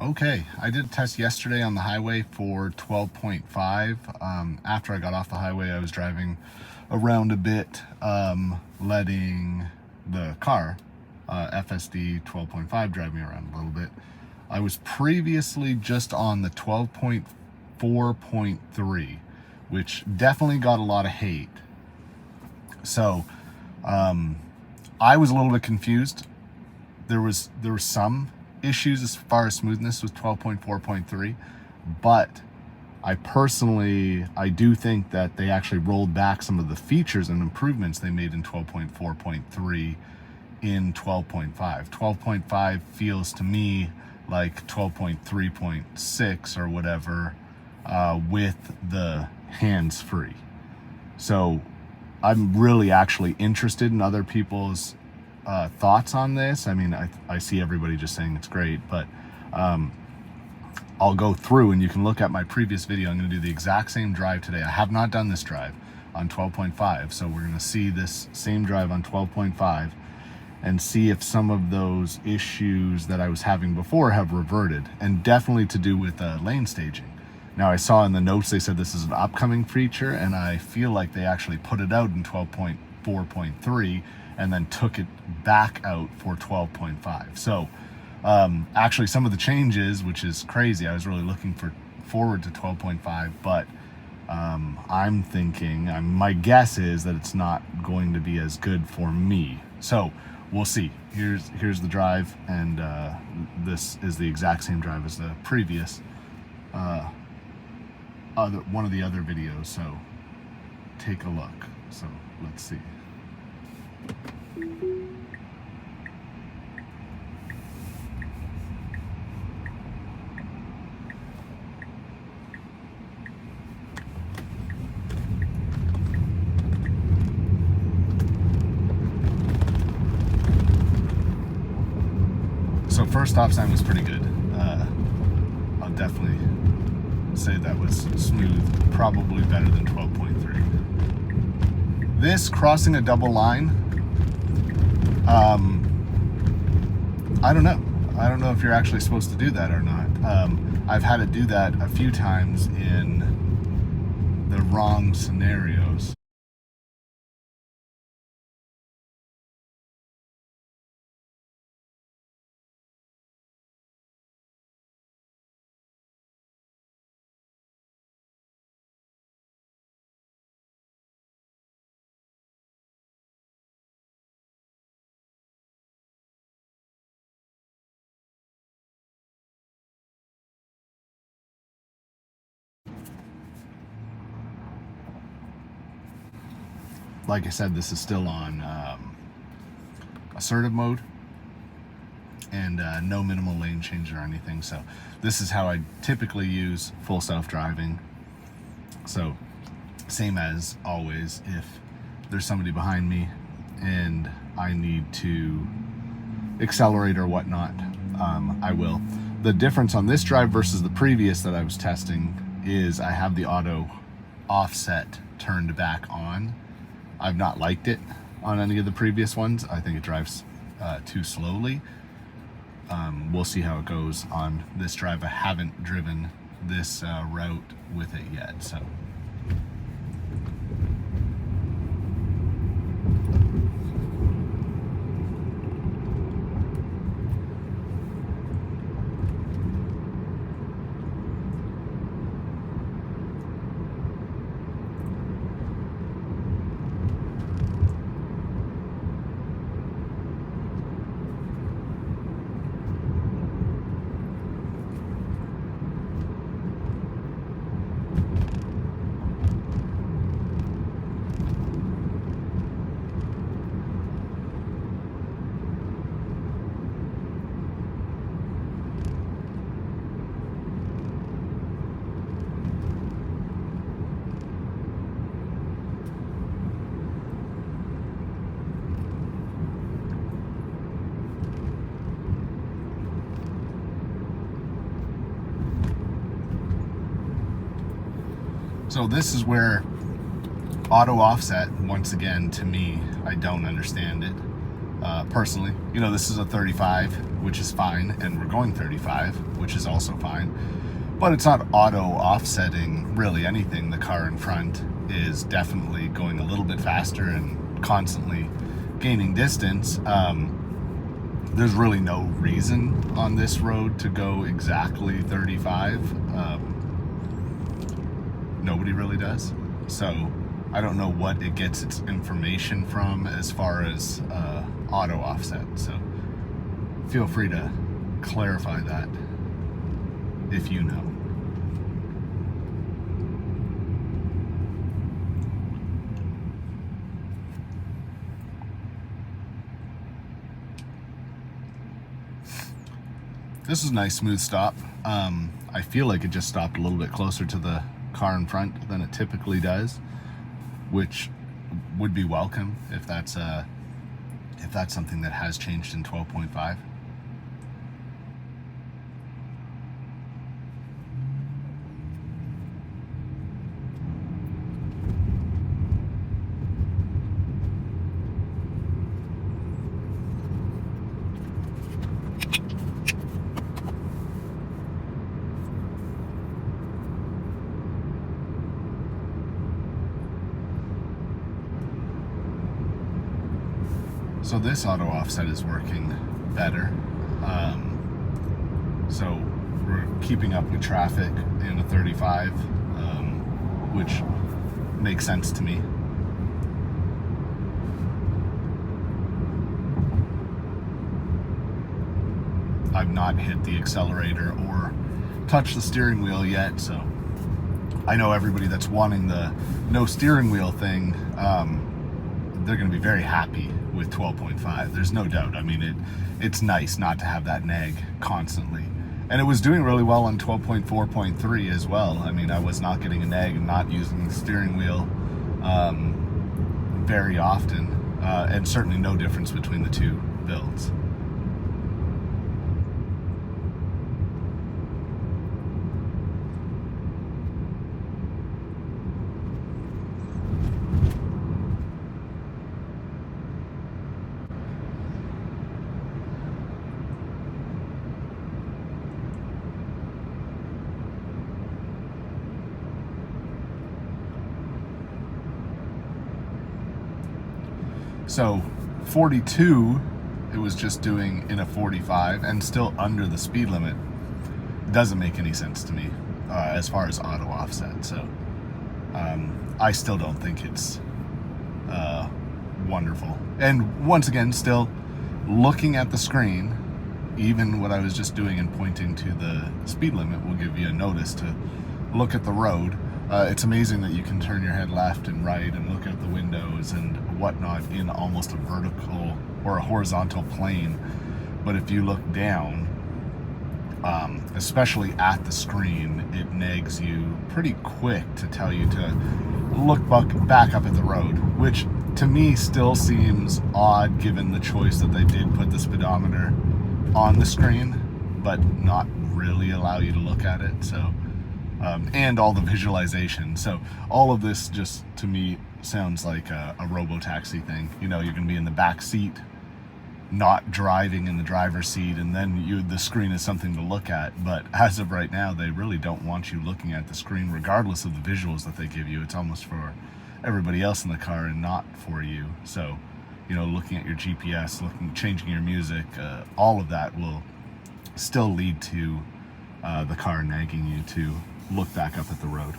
Okay, I did a test yesterday on the highway for 12.5. After I got off the highway, I was driving around a bit, letting the car, FSD 12.5, drive me around a little bit. I was previously just on the 12.4.3, which definitely got a lot of hate. So I was a little bit confused. There was some issues as far as smoothness with 12.4.3, but I do think that they actually rolled back some of the features and improvements they made in 12.4.3 in 12.5. 12.5 feels to me like 12.3.6 or whatever, with the hands-free. So I'm really actually interested in other people's thoughts on this. I mean, I see everybody just saying it's great, but I'll go through and you can look at my previous video. I'm going to do the exact same drive today. I have not done this drive on 12.5, so we're going to see this same drive on 12.5 and see if some of those issues that I was having before have reverted, and definitely to do with lane staging. Now, I saw in the notes they said this is an upcoming feature, and I feel like they actually put it out in 12.4.3 and then took it back out for 12.5. So actually some of the changes, which is crazy, I was really looking forward to 12.5, but I'm thinking, my guess is that it's not going to be as good for me. So we'll see. Here's the drive, and this is the exact same drive as the previous one of the other videos, so take a look. So let's see. So first stop sign was pretty good. I'll definitely say that was smooth, probably better than 12.3. This crossing a double line, I don't know. I don't know if you're actually supposed to do that or not. I've had to do that a few times in the wrong scenarios. Like I said, this is still on assertive mode and no minimal lane change or anything. So this is how I typically use full self-driving. So same as always, if there's somebody behind me and I need to accelerate or whatnot, I will. The difference on this drive versus the previous that I was testing is I have the auto offset turned back on. I've not liked it on any of the previous ones. I think it drives too slowly. We'll see how it goes on this drive. I haven't driven this route with it yet, so. So this is where auto offset, once again, to me, I don't understand it. personally. You know, this is a 35, which is fine, and we're going 35, which is also fine. But it's not auto offsetting really anything. The car in front is definitely going a little bit faster and constantly gaining distance. There's really no reason on this road to go exactly 35. Nobody really does. So I don't know what it gets its information from as far as auto offset. So feel free to clarify that if you know. This is a nice smooth stop. I feel like it just stopped a little bit closer to the car in front than it typically does, which would be welcome if that's something that has changed in 12.5. So this auto offset is working better. So we're keeping up with traffic in a 35, which makes sense to me. I've not hit the accelerator or touched the steering wheel yet, so I know everybody that's wanting the no steering wheel thing, they're going to be very happy with 12.5. There's no doubt. I mean, it's nice not to have that nag constantly. And it was doing really well on 12.4.3 as well. I mean, I was not getting a nag and not using the steering wheel very often, and certainly no difference between the two builds. So 42, it was just doing in a 45 and still under the speed limit. Doesn't make any sense to me as far as auto offset. So I still don't think it's wonderful. And once again, still looking at the screen, even what I was just doing and pointing to the speed limit will give you a notice to look at the road. It's amazing that you can turn your head left and right and look at the windows and whatnot in almost a vertical or a horizontal plane. But if you look down, especially at the screen, it nags you pretty quick to tell you to look back up at the road, which to me still seems odd given the choice that they did put the speedometer on the screen, but not really allow you to look at it. So and all the visualization. So all of this just to me sounds like a robo-taxi thing. You know, you're going to be in the back seat, not driving in the driver's seat, and then the screen is something to look at. But as of right now, they really don't want you looking at the screen regardless of the visuals that they give you. It's almost for everybody else in the car and not for you. So, you know, looking at your GPS, changing your music, all of that will still lead to the car nagging you to look back up at the road.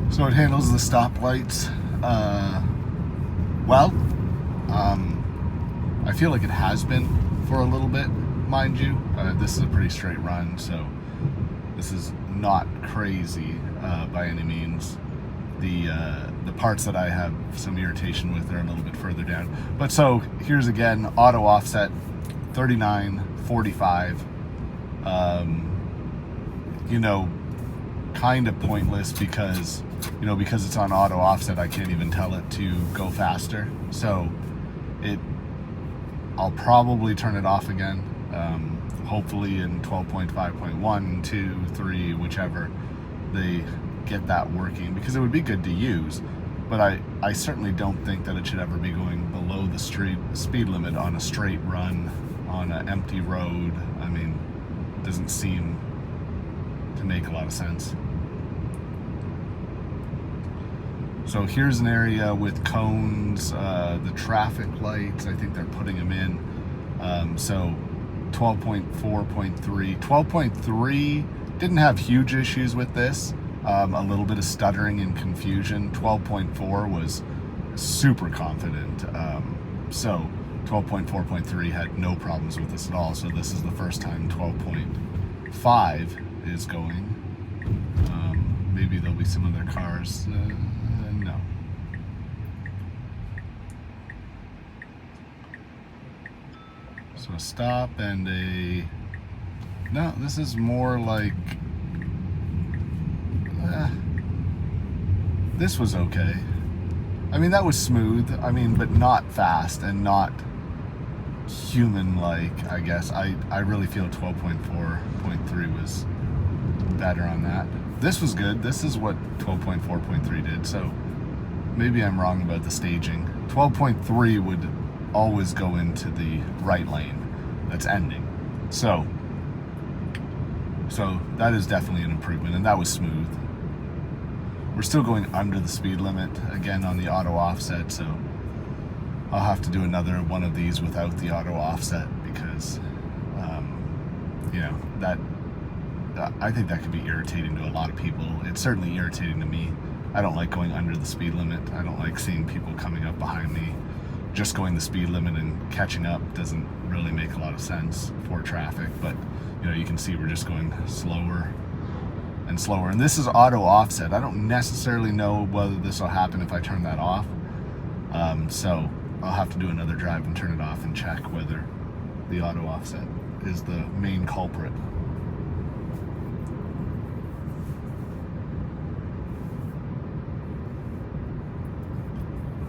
So it handles the stoplights well. I feel like it has been for a little bit, mind you. This is a pretty straight run, so This is not crazy by any means. The parts that I have some irritation with are a little bit further down. But so here's again, auto offset, 39, 45. You know, kind of pointless because, you know, because it's on auto offset, I can't even tell it to go faster. So I'll probably turn it off again. Hopefully in 12.5.1, 2, 3, whichever, they get that working, because it would be good to use. But I certainly don't think that it should ever be going below the speed limit on a straight run on an empty road. I mean, it doesn't seem to make a lot of sense. So here's an area with cones, the traffic lights, I think they're putting them in. So 12.4.3, 12.3 didn't have huge issues with this. A little bit of stuttering and confusion. 12.4 was super confident. So 12.4.3 had no problems with this at all. So this is the first time 12.5 is going. Maybe there'll be some other cars. No. So a stop and a... No, this is more like... this was okay. I mean, that was smooth. I mean, but not fast and not human-like, I guess. I really feel 12.4.3 was better on that. This was good. This is what 12.4.3 did, so maybe I'm wrong about the staging. 12.3 would always go into the right lane that's ending. So that is definitely an improvement, and that was smooth. We're still going under the speed limit, again, on the auto offset, so I'll have to do another one of these without the auto offset because, you know, I think that could be irritating to a lot of people. It's certainly irritating to me. I don't like going under the speed limit. I don't like seeing people coming up behind me. Just going the speed limit and catching up doesn't really make a lot of sense for traffic, but, you know, you can see we're just going slower and slower. And this is auto offset. I don't necessarily know whether this will happen if I turn that off. So I'll have to do another drive and turn it off and check whether the auto offset is the main culprit.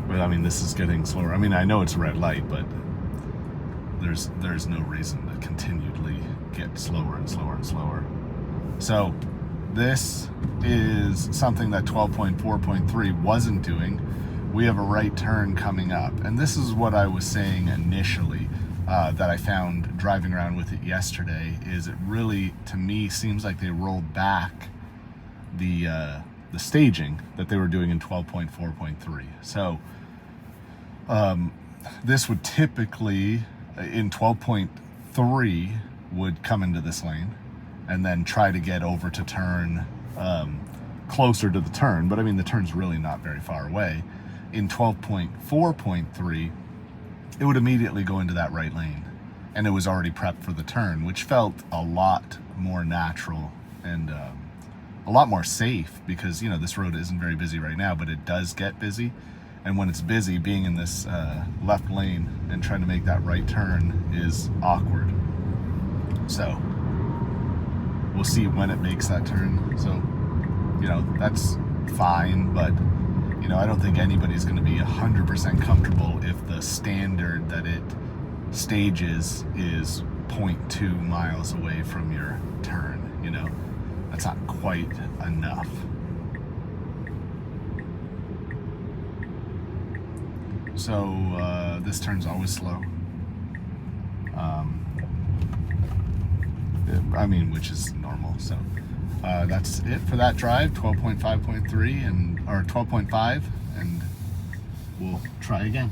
But I mean, this is getting slower. I mean, I know it's a red light, but there's no reason to continually get slower and slower and slower. So this is something that 12.4.3 wasn't doing. We have a right turn coming up, and this is what I was saying initially, that I found driving around with it yesterday, is it really, to me, seems like they rolled back the staging that they were doing in 12.4.3. So this would typically, in 12.3, would come into this lane and then try to get over to turn closer to the turn. But I mean, the turn's really not very far away. In 12.4.3, it would immediately go into that right lane. And it was already prepped for the turn, which felt a lot more natural and a lot more safe because, you know, this road isn't very busy right now, but it does get busy. And when it's busy, being in this left lane and trying to make that right turn is awkward. So we'll see when it makes that turn. So, you know, that's fine, but, you know, I don't think anybody's going to be 100% comfortable if the standard that it stages is 0.2 miles away from your turn. You know, that's not quite enough. So this turn's always slow. I mean, which is normal. So that's it for that drive, 12.5.3 or 12.5, and we'll try again.